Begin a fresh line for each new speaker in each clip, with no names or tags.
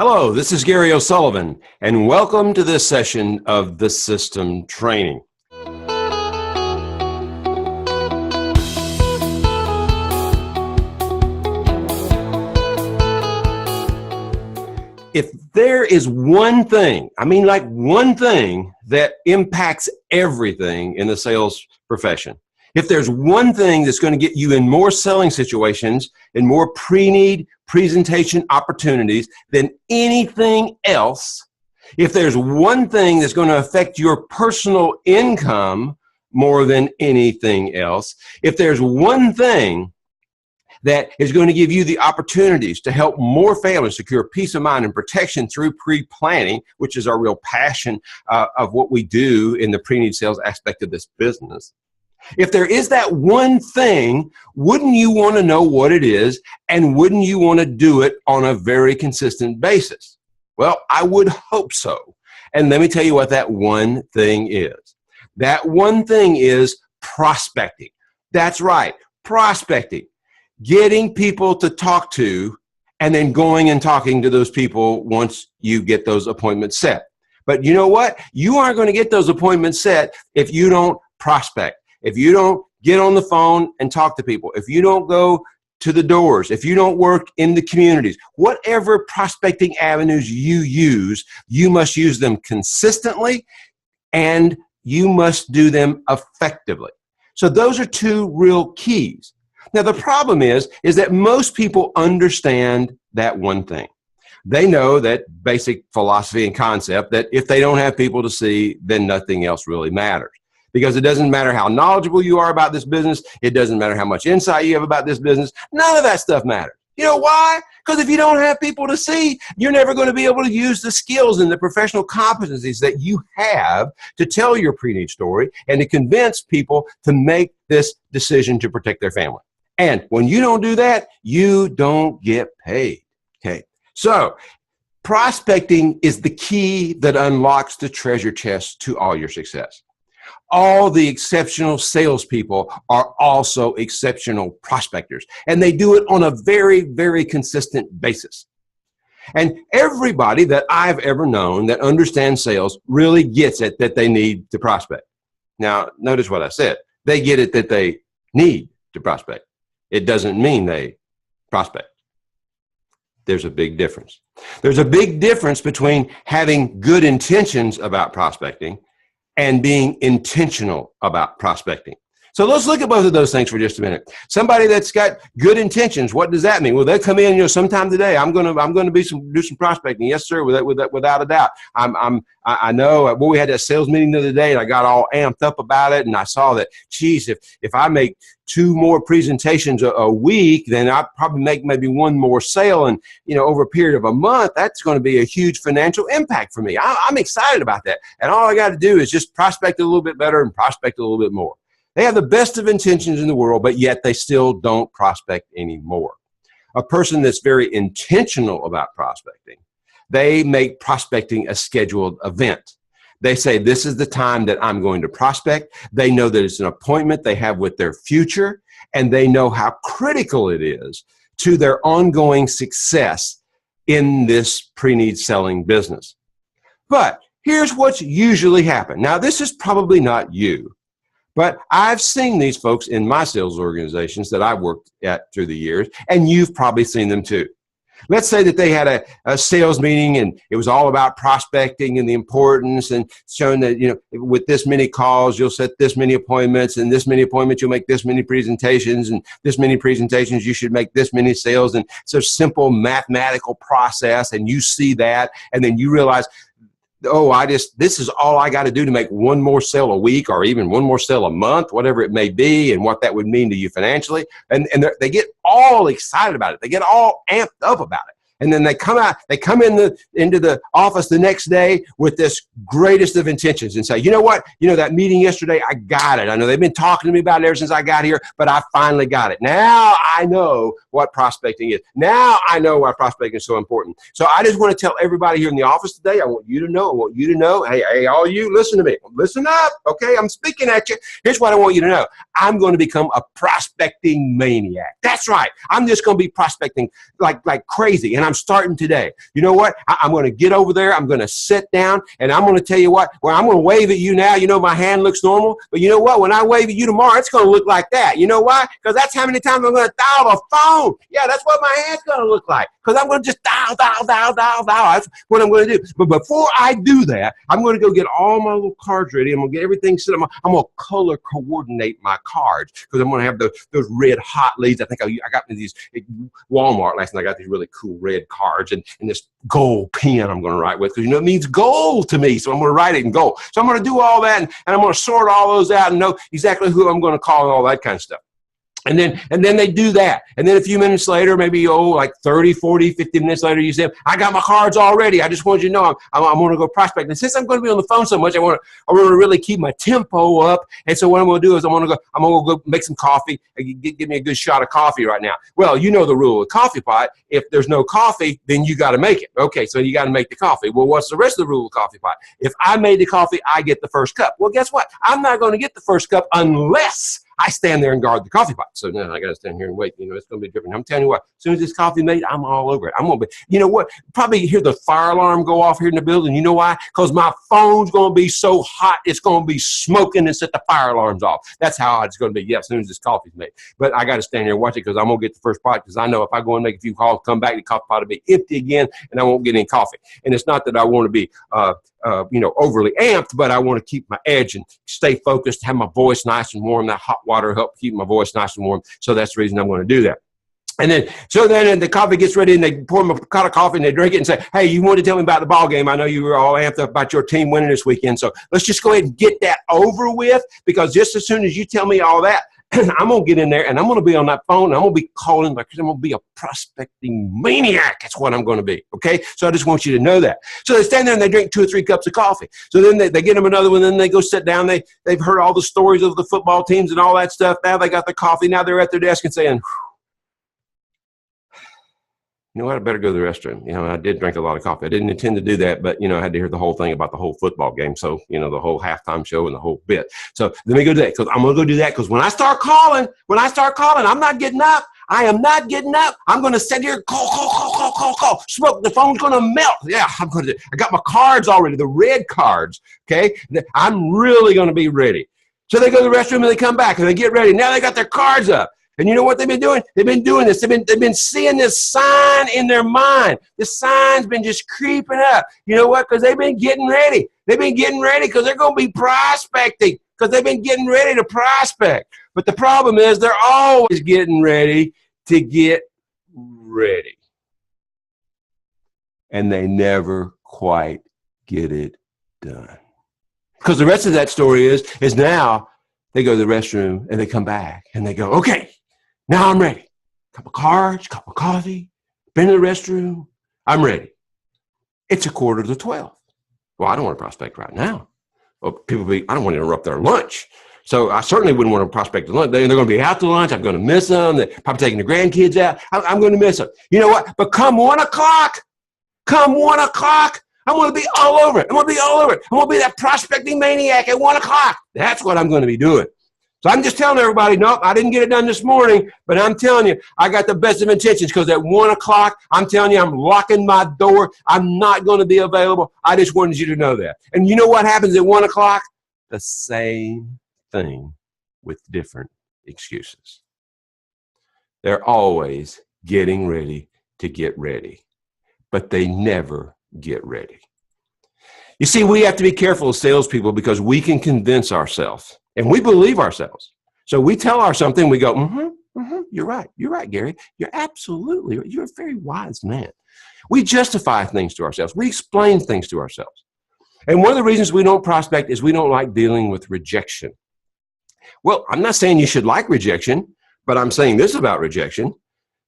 Hello, this is Gary O'Sullivan, and welcome to this session of The System Training. If there is one thing, one thing that impacts everything in the sales profession, if there's one thing that's going to get you in more selling situations and more pre-need presentation opportunities than anything else, if there's one thing that's going to affect your personal income more than anything else, if there's one thing that is going to give you the opportunities to help more families secure peace of mind and protection through pre-planning, which is our real passion of what we do in the pre-need sales aspect of this business. If there is that one thing, wouldn't you want to know what it is, and wouldn't you want to do it on a very consistent basis? Well, I would hope so. And let me tell you what that one thing is. That one thing is prospecting. That's right, prospecting. Getting people to talk to and then going and talking to those people once you get those appointments set. But you know what? You aren't going to get those appointments set if you don't prospect. If you don't get on the phone and talk to people, if you don't go to the doors, if you don't work in the communities, whatever prospecting avenues you use, you must use them consistently and you must do them effectively. So those are two real keys. Now, the problem is that most people understand that one thing. They know that basic philosophy and concept that if they don't have people to see, then nothing else really matters. Because it doesn't matter how knowledgeable you are about this business. It doesn't matter how much insight you have about this business. None of that stuff matters. You know why? Because if you don't have people to see, you're never going to be able to use the skills and the professional competencies that you have to tell your pre-need story and to convince people to make this decision to protect their family. And when you don't do that, you don't get paid. Okay. So prospecting is the key that unlocks the treasure chest to all your success. All the exceptional salespeople are also exceptional prospectors, and they do it on a very, very consistent basis. And everybody that I've ever known that understands sales really gets it that they need to prospect. Now, notice what I said. They get it that they need to prospect. It doesn't mean they prospect. There's a big difference. There's a big difference between having good intentions about prospecting and being intentional about prospecting. So let's look at both of those things for just a minute. Somebody that's got good intentions, what does that mean? Well, they come in, sometime today, I'm going to do some prospecting. Yes, sir, without a doubt. I know. Well, we had that sales meeting the other day, and I got all amped up about it, and I saw that, geez, if I make 2 more presentations a week, then I probably make maybe 1 more sale, and over a period of a month, that's going to be a huge financial impact for me. I'm excited about that, and all I got to do is just prospect a little bit better and prospect a little bit more. They have the best of intentions in the world, but yet they still don't prospect anymore. A person that's very intentional about prospecting, they make prospecting a scheduled event. They say, this is the time that I'm going to prospect. They know that it's an appointment they have with their future, and they know how critical it is to their ongoing success in this pre-need selling business. But here's what's usually happened. Now, this is probably not you. But I've seen these folks in my sales organizations that I've worked at through the years, and you've probably seen them too. Let's say that they had a sales meeting and it was all about prospecting and the importance and showing that, with this many calls, you'll set this many appointments, and this many appointments, you'll make this many presentations, and this many presentations, you should make this many sales. And it's a simple mathematical process, and you see that, and then you realize, this is all I got to do to make 1 more sale a week, or even 1 more sale a month, whatever it may be, and what that would mean to you financially. And they get all excited about it. They get all amped up about it. And then they come into the office the next day with this greatest of intentions and say, you know what? That meeting yesterday, I got it. I know they've been talking to me about it ever since I got here, but I finally got it. Now I know what prospecting is. Now I know why prospecting is so important. So I just want to tell everybody here in the office today, I want you to know, hey, all you, listen to me. Listen up, okay? I'm speaking at you. Here's what I want you to know. I'm going to become a prospecting maniac. That's right. I'm just going to be prospecting like crazy. And I'm starting today. You know what? I'm going to get over there. I'm going to sit down, and I'm going to tell you what. Well, I'm going to wave at you now. You know, my hand looks normal. But you know what? When I wave at you tomorrow, it's going to look like that. You know why? Because that's how many times I'm going to dial the phone. Yeah, that's what my hand's going to look like. Because I'm going to just dial. That's what I'm going to do. But before I do that, I'm going to go get all my little cards ready. I'm going to get everything set up. I'm going to color coordinate my cards because I'm going to have those red hot leads. I think I got these at Walmart last night. I got these really cool red cards and this gold pen I'm going to write with because, you know, it means gold to me. So I'm going to write it in gold. So I'm going to do all that and I'm going to sort all those out and know exactly who I'm going to call and all that kind of stuff. And then they do that. And then a few minutes later, maybe, like 30, 40, 50 minutes later, you say, I got my cards already. I just want you to know I'm going to go prospect. And since I'm going to be on the phone so much, I want to really keep my tempo up. And so what I'm going to do is I'm going to go make some coffee. Give me a good shot of coffee right now. Well, you know the rule of the coffee pot. If there's no coffee, then you got to make it. Okay, so you got to make the coffee. Well, what's the rest of the rule of the coffee pot? If I made the coffee, I get the first cup. Well, guess what? I'm not going to get the first cup unless I stand there and guard the coffee pot. So now I got to stand here and wait. You know, it's going to be different. I'm telling you what, as soon as this coffee made, I'm all over it. I'm going to be, you know what, probably hear the fire alarm go off here in the building. You know why? Because my phone's going to be so hot, it's going to be smoking and set the fire alarms off. That's how hot it's going to be. Yeah, as soon as this coffee's made. But I got to stand here and watch it because I'm going to get the first pot because I know if I go and make a few calls, come back, the coffee pot will be empty again and I won't get any coffee. And it's not that I want to be, overly amped, but I want to keep my edge and stay focused, have my voice nice and warm. That hot water helps keep my voice nice and warm. So that's the reason I'm going to do that. And then the coffee gets ready and they pour them a pot of coffee and they drink it and say, hey, you wanted to tell me about the ball game. I know you were all amped up about your team winning this weekend. So let's just go ahead and get that over with because just as soon as you tell me all that, I'm going to get in there and I'm going to be on that phone. And I'm going to be calling because I'm going to be a prospecting maniac. That's what I'm going to be. Okay. So I just want you to know that. So they stand there and they drink 2 or 3 cups of coffee. So then they get them another one. Then they go sit down. They've heard all the stories of the football teams and all that stuff. Now they got their coffee. Now they're at their desk and saying, you know what, I better go to the restroom. You know, I did drink a lot of coffee. I didn't intend to do that, but, you know, I had to hear the whole thing about the whole football game. So, you know, the whole halftime show and the whole bit. So let me go do that because I'm going to go do that because when I start calling, I'm not getting up. I am not getting up. I'm going to sit here, call. Smoke. The phone's going to melt. Yeah, I got my cards already, the red cards. Okay. I'm really going to be ready. So they go to the restroom and they come back and they get ready. Now they got their cards up. And you know what they've been doing? They've been doing this. They've been seeing this sign in their mind. The sign's been just creeping up. You know what? Because they've been getting ready. They've been getting ready because they're going to be prospecting because they've been getting ready to prospect. But the problem is they're always getting ready to get ready. And they never quite get it done. Because the rest of that story is now they go to the restroom and they come back and they go, okay, now I'm ready. Cup of cards, cup of coffee, been to the restroom. I'm ready. It's 11:45. Well, I don't want to prospect right now. Well, I don't want to interrupt their lunch. So I certainly wouldn't want to prospect the lunch. They're going to be out to lunch. I'm going to miss them. They're probably taking the grandkids out. I'm going to miss them. You know what? But come 1 o'clock, I'm going to be all over it. I'm going to be that prospecting maniac at 1 o'clock. That's what I'm going to be doing. So I'm just telling everybody, nope, I didn't get it done this morning, but I'm telling you, I got the best of intentions because at 1 o'clock, I'm telling you, I'm locking my door. I'm not going to be available. I just wanted you to know that. And you know what happens at 1 o'clock? The same thing with different excuses. They're always getting ready to get ready, but they never get ready. You see, we have to be careful as salespeople because we can convince ourselves and we believe ourselves. So we tell ourselves something, we go, you're right, Gary. You're absolutely right. You're a very wise man. We justify things to ourselves. We explain things to ourselves. And one of the reasons we don't prospect is we don't like dealing with rejection. Well, I'm not saying you should like rejection, but I'm saying this about rejection.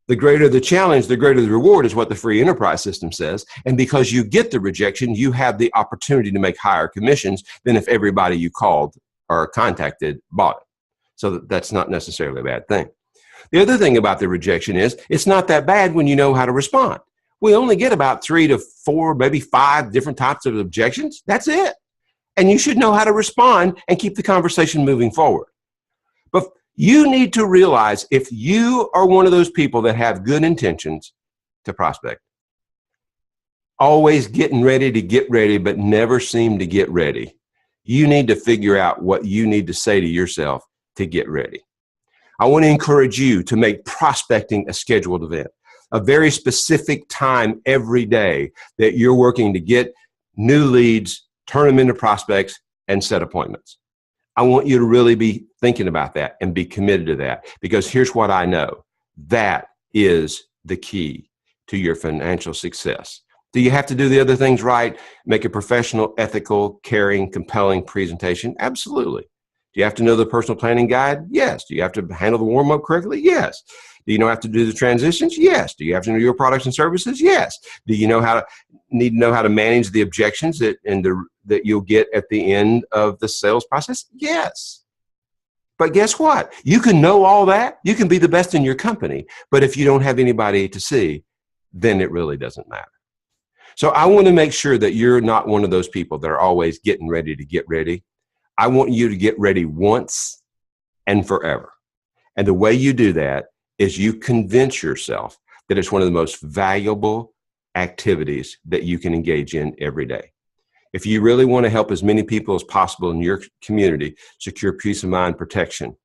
The greater the challenge, the greater the reward is what the free enterprise system says. And because you get the rejection, you have the opportunity to make higher commissions than if everybody you called or contacted bought it. So that's not necessarily a bad thing. The other thing about the rejection is it's not that bad when you know how to respond. We only get about 3 to 4, maybe 5 different types of objections. That's it. And you should know how to respond and keep the conversation moving forward. But you need to realize if you are one of those people that have good intentions to prospect, always getting ready to get ready, but never seem to get ready. You need to figure out what you need to say to yourself to get ready. I want to encourage you to make prospecting a scheduled event, a very specific time every day that you're working to get new leads, turn them into prospects, and set appointments. I want you to really be thinking about that and be committed to that, because here's what I know. That is the key to your financial success. Do you have to do the other things right? Make a professional, ethical, caring, compelling presentation? Absolutely. Do you have to know the personal planning guide? Yes. Do you have to handle the warm-up correctly? Yes. Do you have to do the transitions? Yes. Do you have to know your products and services? Yes. Do you need to know how to manage the objections that you'll get at the end of the sales process? Yes. But guess what? You can know all that. You can be the best in your company. But if you don't have anybody to see, then it really doesn't matter. So I want to make sure that you're not one of those people that are always getting ready to get ready. I want you to get ready once and forever. And the way you do that is you convince yourself that it's one of the most valuable activities that you can engage in every day. If you really want to help as many people as possible in your community secure peace of mind protection,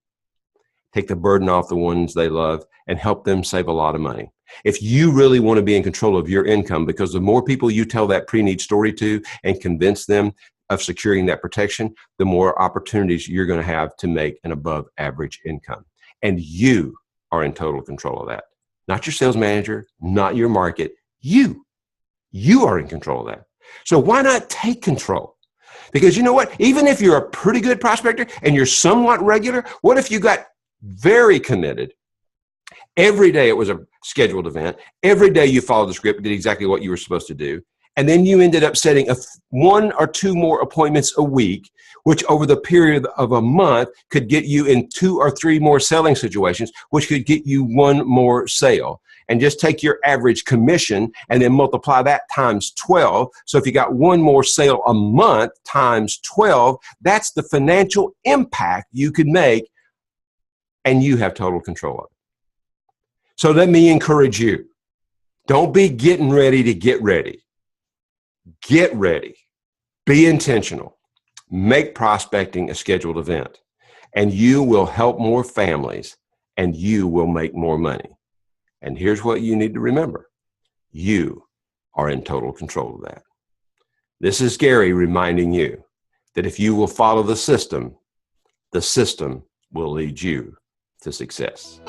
take the burden off the ones they love, and help them save a lot of money. If you really want to be in control of your income, because the more people you tell that pre-need story to and convince them of securing that protection, the more opportunities you're going to have to make an above average income. And you are in total control of that. Not your sales manager, not your market. You are in control of that. So why not take control? Because you know what? Even if you're a pretty good prospector and you're somewhat regular, what if you got very committed? Every day it was a scheduled event. Every day you followed the script, did exactly what you were supposed to do. And then you ended up setting one or two more appointments a week, which over the period of a month could get you in 2 or 3 more selling situations, which could get you 1 more sale. And just take your average commission and then multiply that times 12. So if you got 1 more sale a month times 12, that's the financial impact you could make, and you have total control of it. So let me encourage you. Don't be getting ready to get ready. Get ready. Be intentional. Make prospecting a scheduled event, and you will help more families, and you will make more money. And here's what you need to remember. You are in total control of that. This is Gary reminding you that if you will follow the system will lead you to success.